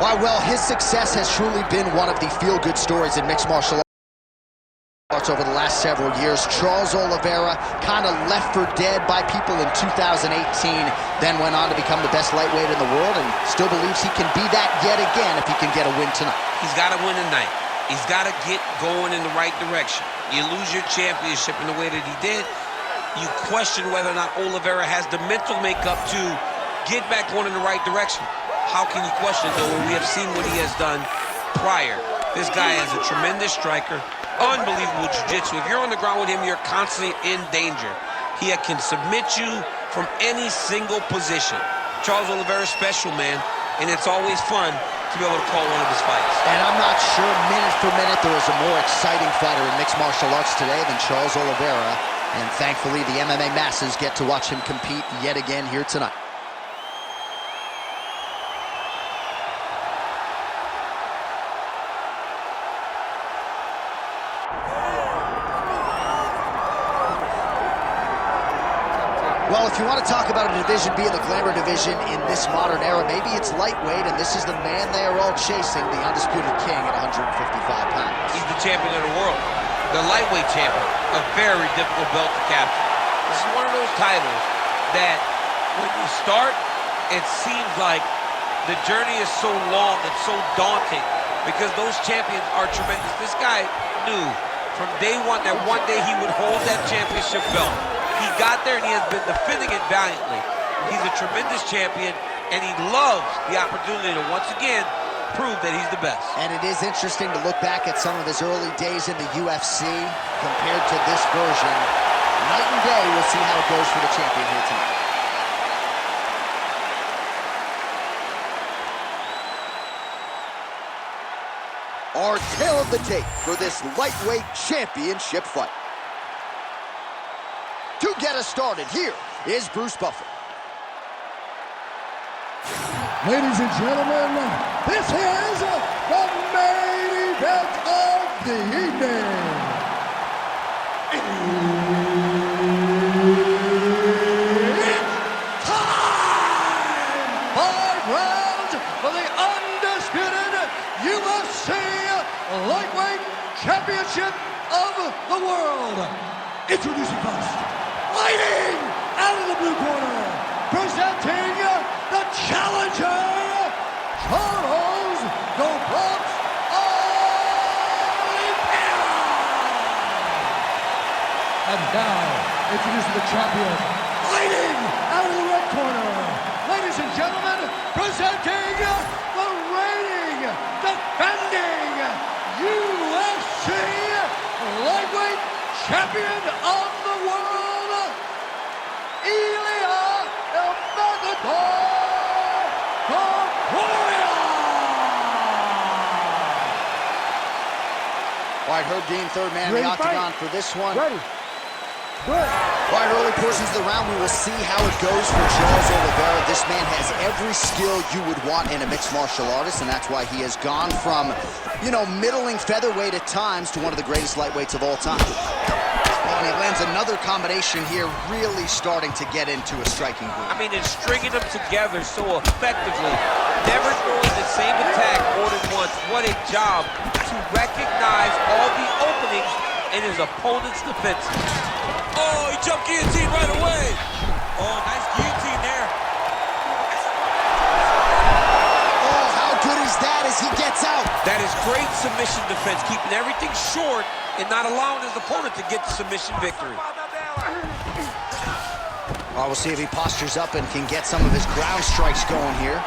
Why, well, his success has truly been one of the feel-good stories in mixed martial arts over the last several years. Charles Oliveira kind of left for dead by people in 2018, then went on to become the best lightweight in the world and still believes he can be that yet again if he can get a win tonight. He's got to win tonight. He's got to get going in the right direction. You lose your championship in the way that he did, you question whether or not Oliveira has the mental makeup to get back going in the right direction. How can you question it, though, when we have seen what he has done prior? This guy is a tremendous striker, unbelievable jiu-jitsu. If you're on the ground with him, you're constantly in danger. He can submit you from any single position. Charles Oliveira is special, man, and it's always fun to be able to call one of his fights. And I'm not sure, minute for minute, there is a more exciting fighter in mixed martial arts today than Charles Oliveira. And thankfully, the MMA masses get to watch him compete yet again here tonight. Well, if you want to talk about a division being the glamour division in this modern era, maybe it's lightweight, and this is the man they are all chasing, the undisputed king at 155 pounds. He's the champion of the world, the lightweight champion, a very difficult belt to capture. This is one of those titles that when you start, it seems like the journey is so long and so daunting because those champions are tremendous. This guy knew from day one that one day he would hold that championship belt. He got there, and he has been defending it valiantly. He's a tremendous champion, and he loves the opportunity to once again prove that he's the best. And it is interesting to look back at some of his early days in the UFC compared to this version. Night and day, we'll see how it goes for the champion here tonight. Our tale of the tape for this lightweight championship fight. To get us started, here is Bruce Buffer. Ladies and gentlemen, this is the main event of the evening. It's time! 5 rounds for the undisputed UFC Lightweight Championship of the world. Introducing first, fighting out of the blue corner, presenting the challenger, Charles Oliveira. And now, introducing the champion, fighting out of the red corner, ladies and gentlemen, presenting the reigning, defending UFC Lightweight Champion of the world, Ilia Topuria. All right, Herb Dean, third man in the octagon for this one. Ready. Good. All right, early portions of the round, we will see how it goes for Charles Oliveira. This man has every skill you would want in a mixed martial artist, and that's why he has gone from, you know, middling featherweight at times to one of the greatest lightweights of all time. Oh, and he lands another combination here, really starting to get into a striking groove. I mean, it's stringing them together so effectively. Never throwing the same attack more than once. What a job to recognize all the openings in his opponent's defense. Oh, he jumped guillotine right away. Oh, nice guillotine there. Oh, how good is that as he gets out? That is great submission defense, keeping everything short and not allowing his opponent to get the submission victory. Well, we'll see if he postures up and can get some of his ground strikes going here.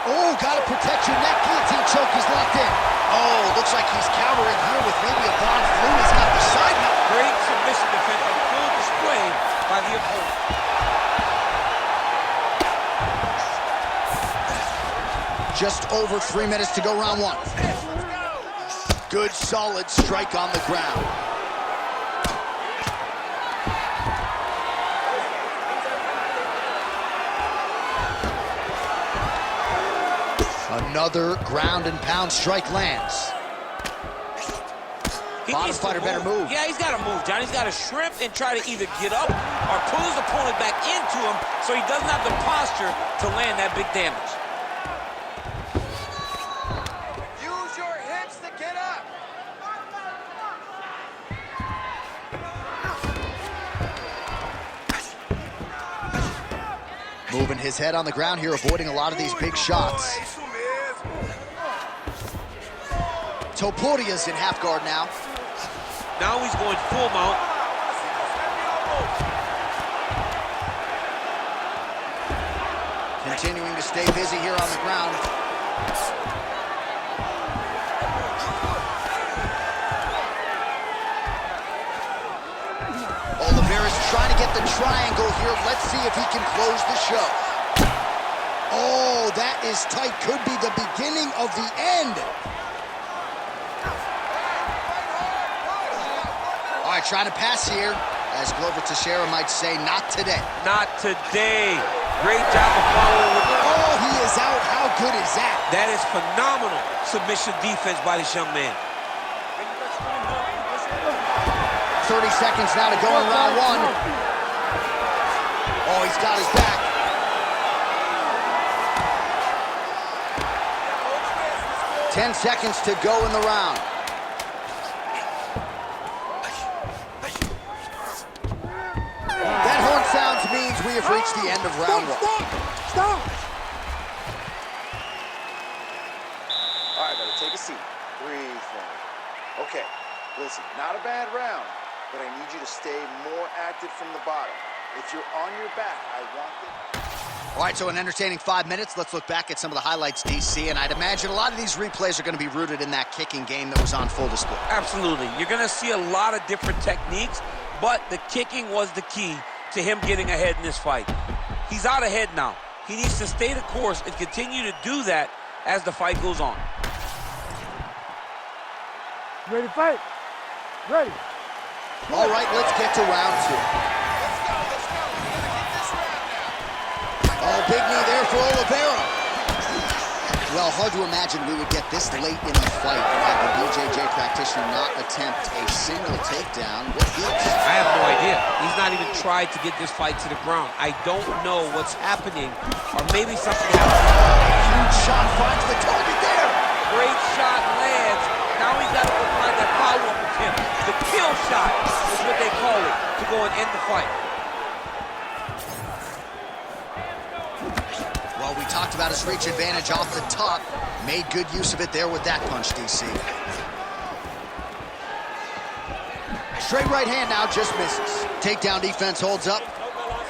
Oh, gotta protect your neck. Guillotine choke is locked in. Oh, looks like he's countering here with maybe a Von Flue. He's got the side knot. Great submission defense on full display by the opponent. Just over 3 minutes to go, round one. Good, solid strike on the ground. Another ground and pound strike lands. Bottom fighter better move. Yeah, he's got to move, John. He's got to shrimp and try to either get up or pull his opponent back into him so he doesn't have the posture to land that big damage. Moving his head on the ground here, avoiding a lot of these big shots. Topuria's in half guard now. Now he's going full mount. Continuing to stay busy here on the ground. Oliveira's trying to get the triangle here. Let's see if he can close the show. Oh, that is tight. Could be the beginning of the end. All right, trying to pass here. As Glover Teixeira might say, not today. Not today. Great job of following with the... Oh, he is out. How good is that? That is phenomenal submission defense by this young man. 30 seconds now to go in round one. Oh, he's got his back. Ten seconds to go in the round. That horn sounds means we have reached the end of round one. Stop! All right, brother, take a seat. Breathe for me. Okay, listen, not a bad round, but I need you to stay more active from the bottom. If you're on your back, I want it. All right, so an entertaining 5 minutes. Let's look back at some of the highlights, DC, and I'd imagine a lot of these replays are going to be rooted in that kicking game that was on full display. Absolutely. You're going to see a lot of different techniques, but the kicking was the key to him getting ahead in this fight. He's out ahead now. He needs to stay the course and continue to do that as the fight goes on. Ready to fight? Ready. All right, let's get to round two. Oh, big knee there for Oliveira. Well, hard to imagine we would get this late in the fight and have the BJJ practitioner not attempt a single takedown. What gives? I have no idea. He's not even tried to get this fight to the ground. I don't know what's happening, or maybe something happened. Huge shot finds the target there. Great shot lands. Now he's got to find that follow-up attempt. The kill shot is what they call it, to go and end the fight. Well, we talked about his reach advantage off the top. Made good use of it there with that punch, DC. Straight right hand now, just misses. Takedown defense holds up.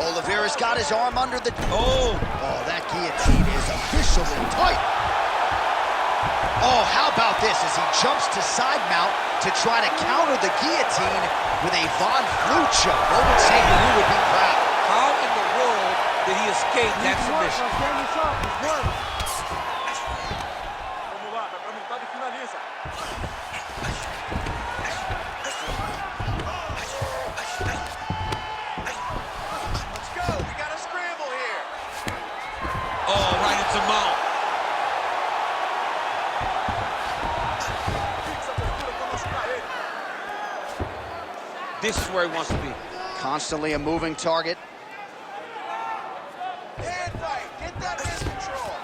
Oliveira's got his arm under the... Oh, that guillotine is officially tight. Oh, how about this as he jumps to side mount to try to counter the guillotine with a Von Flue choke. Roman St. Louis would be proud. How in the world did he escape that submission? Let's go. We got a scramble here. Oh, right into mount. This is where he wants to be. Constantly a moving target. Hand fight. Get that wrist control.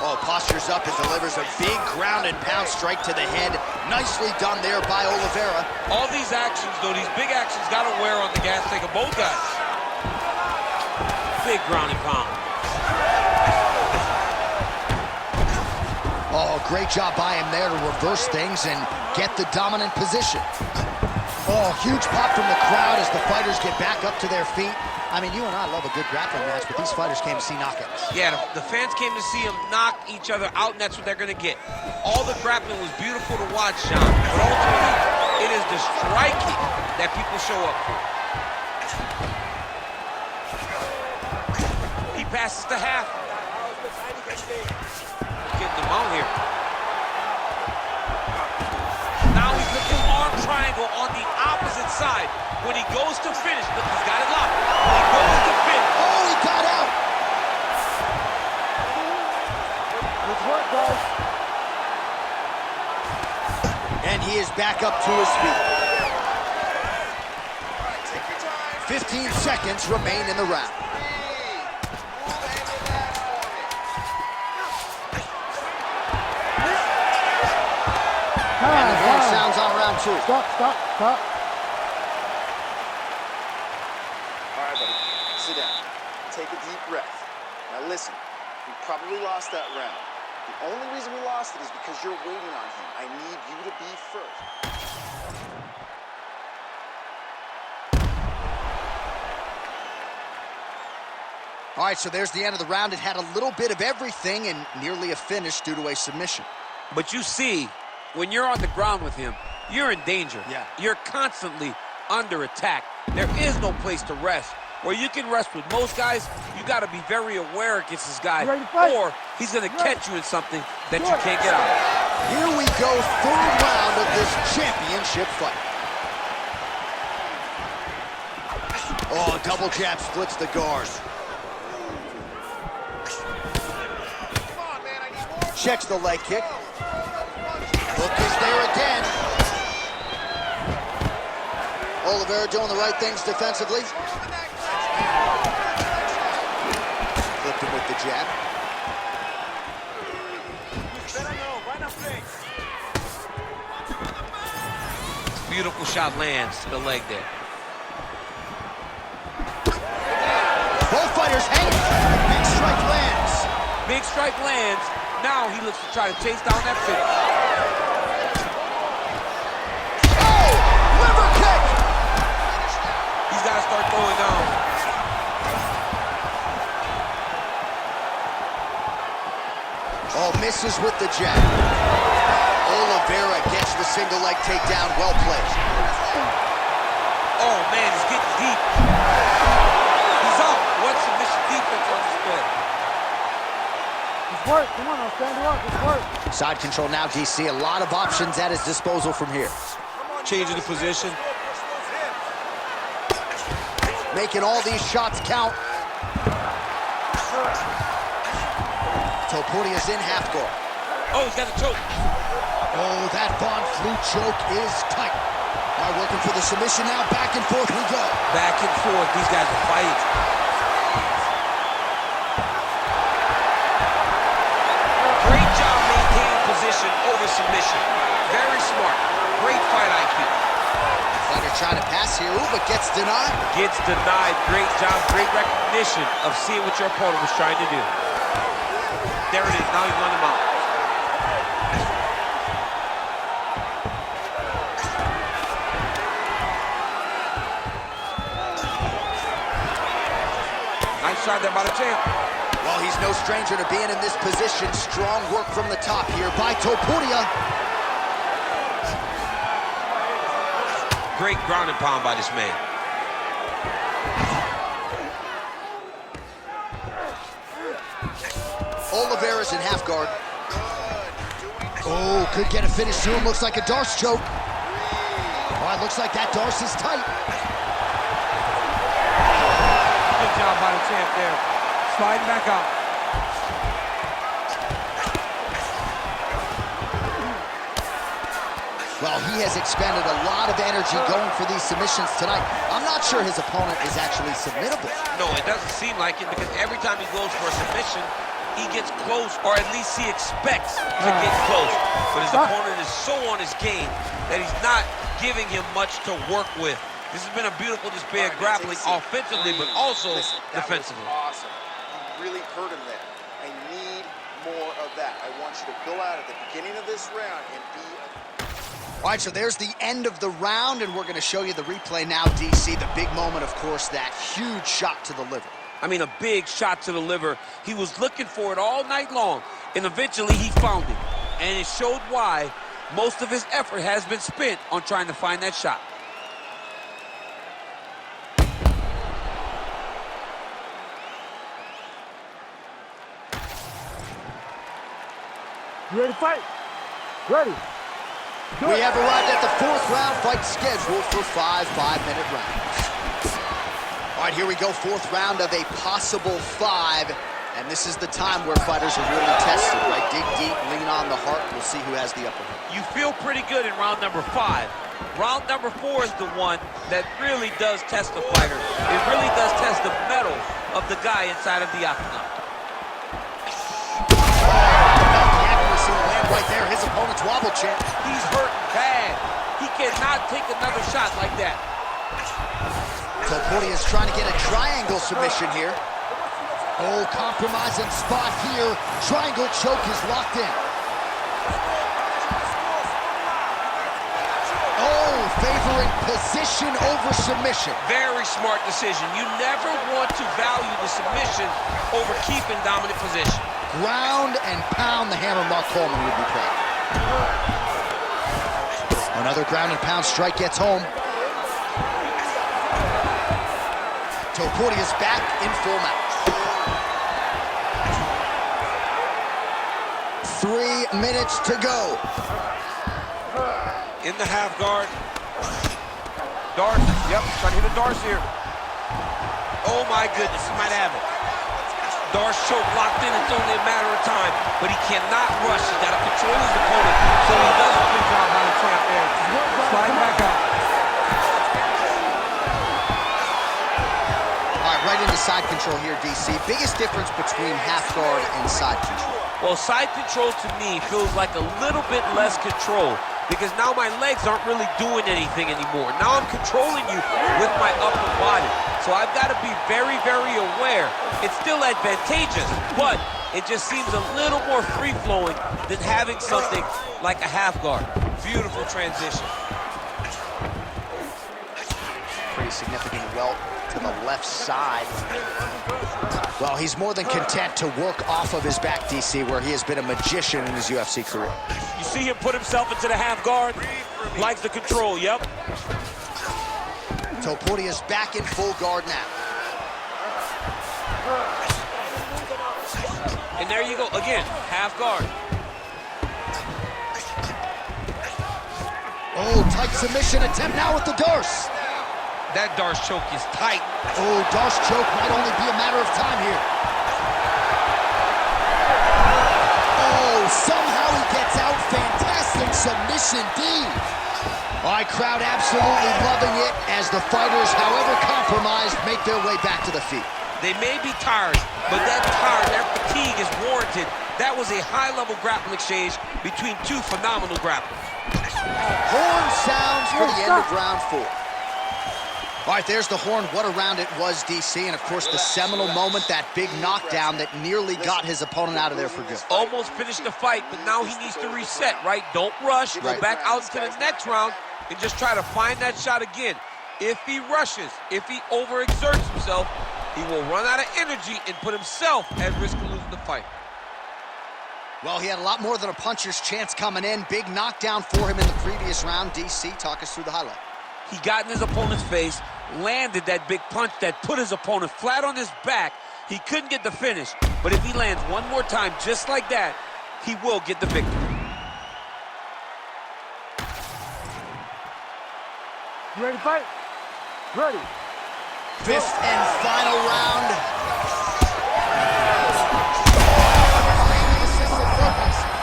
Oh, postures up and delivers a big ground and pound strike to the head. Nicely done there by Oliveira. All these actions, though, these big actions got to wear on the gas tank of both guys. Big ground and pound. Oh, great job by him there to reverse things and get the dominant position. Oh, huge pop from the crowd as the fighters get back up to their feet. I mean, you and I love a good grappling match, but these fighters came to see knockouts. Yeah, the fans came to see them knock each other out, and that's what they're going to get. All the grappling was beautiful to watch, Sean, but ultimately, it is the striking that people show up for. He passes to half. Getting them out here. Now he's looking arm triangle on the opposite side. When he goes to finish, look, he's got it locked. When he goes to finish. Oh, he got out. Let's work, guys. And he is back up to his feet. All right, take your time. 15 seconds remain in the round. And the horn sounds on round two. Stop. take a deep breath. Now listen, we probably lost that round. The only reason we lost it is because you're waiting on him. I need you to be first. All right, so there's the end of the round. It had a little bit of everything and nearly a finish due to a submission. But you see, when you're on the ground with him, you're in danger. Yeah. You're constantly under attack. There is no place to rest. Where you can rest with most guys, you got to be very aware against this guy, or he's going to catch you in something that you can't get out of. Here we go, third round of this championship fight. Oh, double jab splits the guards. Checks the leg kick. Hook is there again. Oliveira doing the right things defensively. Flipped him with the jab. Beautiful shot lands to the leg there. Both fighters hanging. Big strike lands. Big strike lands. Now he looks to try to chase down that finish. Oh! Liver kick! He's got to start throwing down. Oh, misses with the jab. Oliveira gets the single leg takedown. Well played. Oh, man, he's getting deep. He's up. What submission defense on display. It's work. Come on, now stand her up. It's work. Side control now, DC. A lot of options at his disposal from here. Changing the position. Making all these shots count. Topuria's in half guard. Oh, he's got a choke. Oh, that Von Flue choke is tight. All right, working for the submission now. Back and forth we go. Back and forth. These guys are fighting. Great job maintaining position over submission. Very smart. Great fight IQ. Fighter trying to pass here. Ooh, but gets denied. Gets denied. Great job. Great recognition of seeing what your opponent was trying to do. There it is. Now he's run him out. Nice shot there by the champ. Well, he's no stranger to being in this position. Strong work from the top here by Topuria. Great ground and pound by this man. Oliveira's in half guard. Oh, could get a finish to him. Looks like a Darce choke. Oh, it looks like that Darce is tight. Good job by the champ there. Sliding back out. Well, he has expended a lot of energy going for these submissions tonight. I'm not sure his opponent is actually submittable. No, it doesn't seem like it, because every time he goes for a submission, he gets close, or at least he expects to get close. But his opponent is so on his game that he's not giving him much to work with. This has been a beautiful display of grappling offensively, but also defensively. Awesome. You really hurt him there. I need more of that. I want you to go out at the beginning of this round and be All right, so there's the end of the round, and we're going to show you the replay now, DC. The big moment, of course, that huge shot to the liver. I mean, a big shot to the liver. He was looking for it all night long, and eventually he found it. And it showed why most of his effort has been spent on trying to find that shot. You ready to fight? Ready. We have arrived at the fourth round fight scheduled for 5 5-minute rounds. All right, here we go, fourth round of a possible 5. And this is the time where fighters are really tested, right? Dig deep, lean on the heart. We'll see who has the upper hand. You feel pretty good in round number 5. Round number 4 is the one that really does test the fighter. It really does test the mettle of the guy inside of the octagon. Land right there, his opponent's wobble champ. He's hurting bad. He cannot take another shot like that. Topuria is trying to get a triangle submission here. Oh, compromising spot here. Triangle choke is locked in. Oh, favoring position over submission. Very smart decision. You never want to value the submission over keeping dominant position. Ground and pound, the hammer Mark Coleman would be proud. Another ground and pound strike gets home. Topuria is back in full mount. 3 minutes to go. In the half guard. Darce, yep, trying to hit a Darce here. Oh my goodness, he might have it. Darce choke locked in, it's only a matter of time, but he cannot rush. He's got to control his opponent, so he does a good job by the champ there. Sliding back out. All right, right into side control here, DC. Biggest difference between half guard and side control? Well, side control to me feels like a little bit less control, because now my legs aren't really doing anything anymore. Now I'm controlling you with my upper body. So I've got to be very, very aware. It's still advantageous, but it just seems a little more free-flowing than having something like a half guard. Beautiful transition. Pretty significant welt to the left side. Well, he's more than content to work off of his back, DC, where he has been a magician in his UFC career. You see him put himself into the half guard, likes the control, yep. Topuria's back in full guard now. And there you go, again, half guard. Oh, tight submission attempt now with the Darce. That Darce choke is tight. Oh, Darce choke might only be a matter of time here. Oh, somehow he gets out. Fantastic submission, D. All right, crowd absolutely loving it as the fighters, however compromised, make their way back to the feet. They may be tired, but that fatigue is warranted. That was a high-level grappling exchange between two phenomenal grapplers. Horn sounds for the end of round 4. All right, there's the horn. What a round it was, DC. And, of course, the seminal moment, that big knockdown that nearly got his opponent out of there for good. Almost finished the fight, but now he needs to reset, right? Don't rush. Go back out into the next round and just try to find that shot again. If he rushes, if he overexerts himself, he will run out of energy and put himself at risk of losing the fight. Well, he had a lot more than a puncher's chance coming in. Big knockdown for him in the previous round. DC, talk us through the highlight. He got in his opponent's face, landed that big punch that put his opponent flat on his back. He couldn't get the finish, but if he lands one more time just like that, he will get the victory. You ready to fight? Ready. 5th and final round.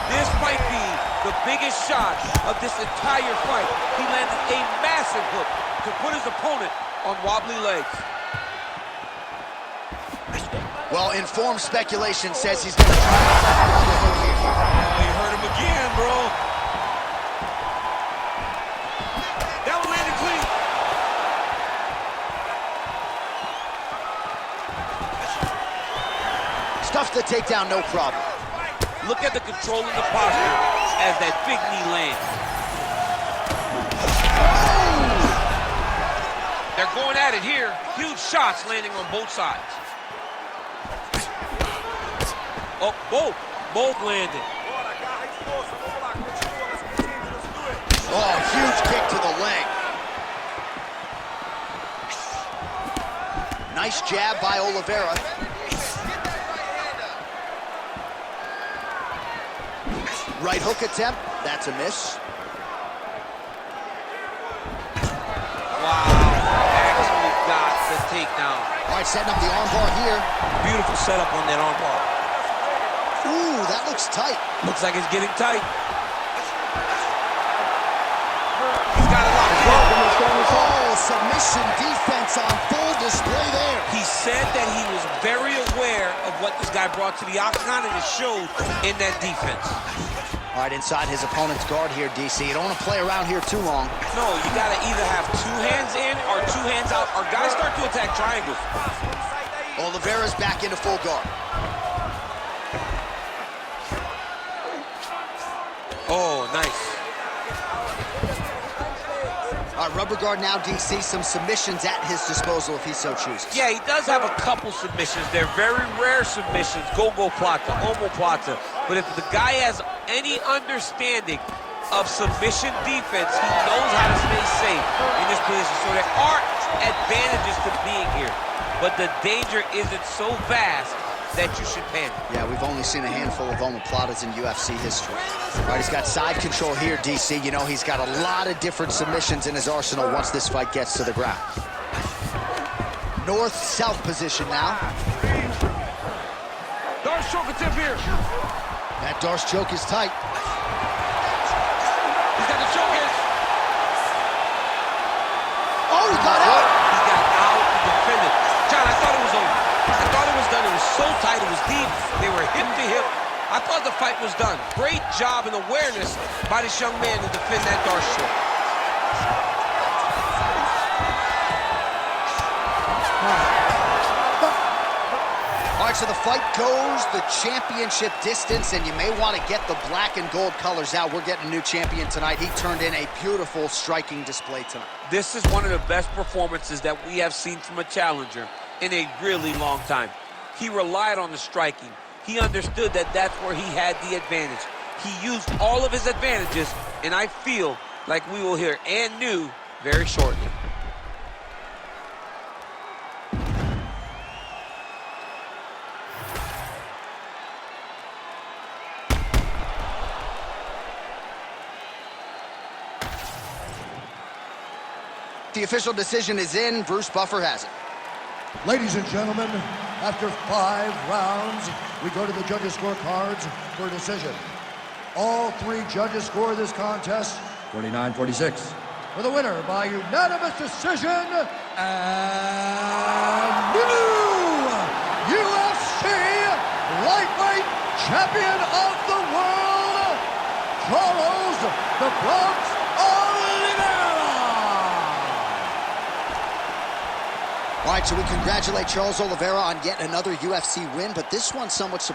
This might be the biggest shot of this entire fight. He landed a massive hook to put his opponent on wobbly legs. Well, informed speculation says he's going to try another hook here. Oh, you heard him again, bro. That one landed clean. Stuffs the takedown, no problem. Look at the control in the posture as that big knee lands. They're going at it here. Huge shots landing on both sides. Oh, both landed. Oh, huge kick to the leg. Nice jab by Oliveira. Right hook attempt, that's a miss. Wow, actually got the takedown. All right, setting up the armbar here. Beautiful setup on that armbar. Ooh, that looks tight. Looks like it's getting tight. He's got a lot of Oh, submission defense on full display there. He said that he was very aware of what this guy brought to the octagon, and it showed in that defense. All right, inside his opponent's guard here, DC. You don't want to play around here too long. No, you got to either have 2 hands in or 2 hands out, or guys start to attack triangles. Oliveira's back into full guard. Oh, nice. All right, rubber guard now, DC. Some submissions at his disposal if he so chooses. Yeah, he does have a couple submissions. They're very rare submissions. Go-go plata, omoplata. But if the guy has any understanding of submission defense, he knows how to stay safe in this position. So there are advantages to being here, but the danger isn't so vast that you should panic. Yeah, we've only seen a handful of omoplatas in UFC history. All right, he's got side control here, DC. You know, he's got a lot of different submissions in his arsenal once this fight gets to the ground. North-south position now. Darce choke attempt here. That Darce choke is tight. He's got the choke in. Oh, he got out! He got out and defended. John, I thought it was over. I thought it was done. It was so tight. It was deep. They were hip to hip. I thought the fight was done. Great job and awareness by this young man to defend that Darce choke. All right, so the fight goes the championship distance, and you may want to get the black and gold colors out. We're getting a new champion tonight. He turned in a beautiful striking display tonight. This is one of the best performances that we have seen from a challenger in a really long time. He relied on the striking. He understood that that's where he had the advantage. He used all of his advantages, and I feel like we will hear and new very shortly. The official decision is in. Bruce Buffer has it. Ladies and gentlemen, after 5 rounds, we go to the judges' scorecards for a decision. All 3 judges score this contest 49-46. For the winner by unanimous decision, and new UFC lightweight champion of the world, Charles the Bronx Oliveira. All right, so we congratulate Charles Oliveira on yet another UFC win, but this one somewhat surprising.